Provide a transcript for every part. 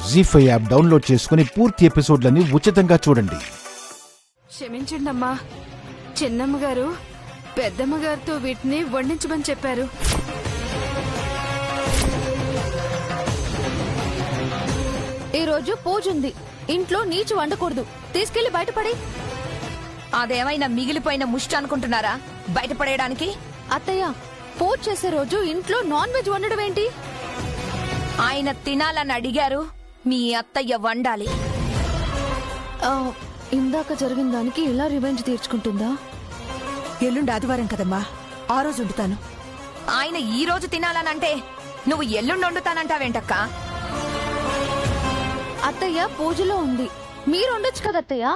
జీ5 app download చేసుకుని పూర్తి ఎపిసోడ్లని ఉచితంగా చూడండి. క్షమించండమ్మా, చిన్నమ్మగారు పెద్దమ్మగారితో వీటిని వండించమని చెప్పారు. ఈ రోజు పూజ ఉంది, ఇంట్లో నీచు వండకూడదు, తీసుకెళ్లి బయటపడి. అదేమైనా మిగిలిపోయిన ముష్టి అనుకుంటున్నారా బయటపడేయడానికి? అత్తయ్య, పూజ చేసే రోజు ఇంట్లో నాన్ వెజ్ వండడం ఏంటి? ఆయన తినాలని అడిగారు, మీ అత్తయ్య వండాలి. ఇందాక జరిగిన దానికి ఇలా రివెంజ్ తీర్చుకుంటుందా? ఎల్లుండి ఆదివారం కదమ్మా, ఆ రోజు వండుతాను. ఆయన ఈ రోజు తినాలనంటే నువ్వు ఎల్లుండి వండుతానంటావేంటక్క? అత్తయ్య పూజలో ఉంది, మీరు వండొచ్చు కదా అత్తయ్య.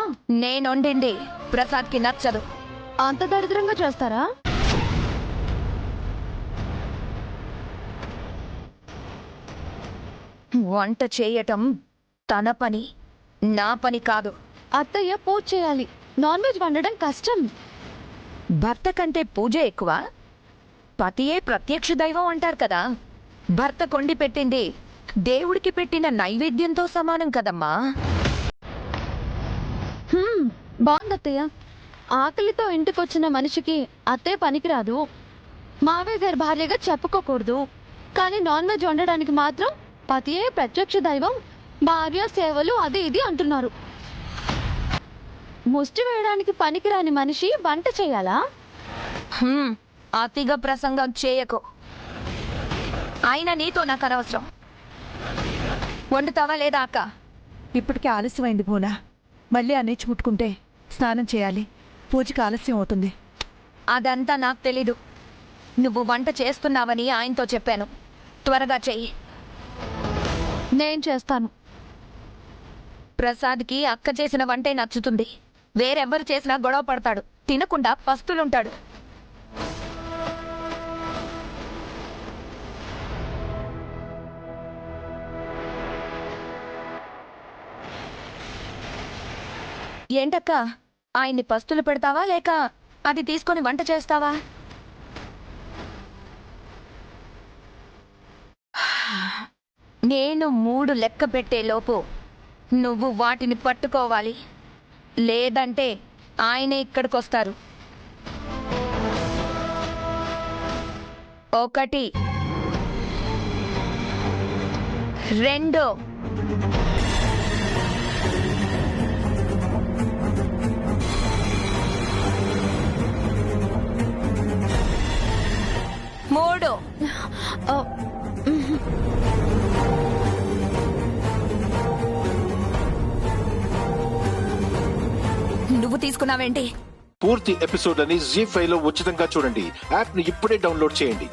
నేనొండింది ప్రసాద్ కి నచ్చదు. అంత దరిద్రంగా చేస్తారా? వంట చేయటం తన పని, నా పని కాదు. అత్తయ్య పూజ చేయాలి, నాన్ వెజ్ వండడం కష్టం. భర్త కంటే పూజ ఎక్కువ, పతియే ప్రత్యక్ష దైవం అంటారు కదా. భర్త కొండి పెట్టింది దేవుడికి పెట్టిన నైవేద్యంతో సమానం కదమ్మా. బాగుంది అత్తయ్య. ఆకలితో ఇంటికొచ్చిన మనిషికి అత్తే పనికిరాదు, మావయ్య గారి భార్యగా చెప్పుకోకూడదు. కానీ నాన్ వెజ్ వండడానికి మాత్రం పతియే ప్రత్యక్ష దైవం, భార్య సేవలు అది ఇది అంటున్నారు. ముష్టి వేయడానికి పనికిరాని మనిషి వంట చేయాలా? అతిగా ప్రసంగం చేయకు. ఆయన నీతో నాకు అనవసరం. వండుతావా లేదా అక్క? ఇప్పటికే ఆలస్యమైంది పూనా, మళ్ళీ ఆ నీచి ముట్టుకుంటే స్నానం చేయాలి, పూజకి ఆలస్యం అవుతుంది. అదంతా నాకు తెలీదు. నువ్వు వంట చేస్తున్నావని ఆయనతో చెప్పాను, త్వరగా చెయ్యి. నేను చేస్తాను. ప్రసాద్కి అక్క చేసిన వంటే నచ్చుతుంది, వేరెవ్వరు చేసినా గొడవ పడతాడు, తినకుండా పస్తులుంటాడు. ఏంటక్క, ఆయన్ని పస్తులు పెడతావా లేక అది తీసుకొని వంట చేస్తావా? నేను 3 లెక్క పెట్టే లోపు నువ్వు వాటిని పట్టుకోవాలి, లేదంటే ఆయనే ఇక్కడికొస్తారు. 1 2 3. నువ్వు తీసుకున్నావేంటి? పూర్తి ఎపిసోడ్లని జీ5 లో ఉచితంగా చూడండి. యాప్ ని ఇప్పుడే డౌన్లోడ్ చేయండి.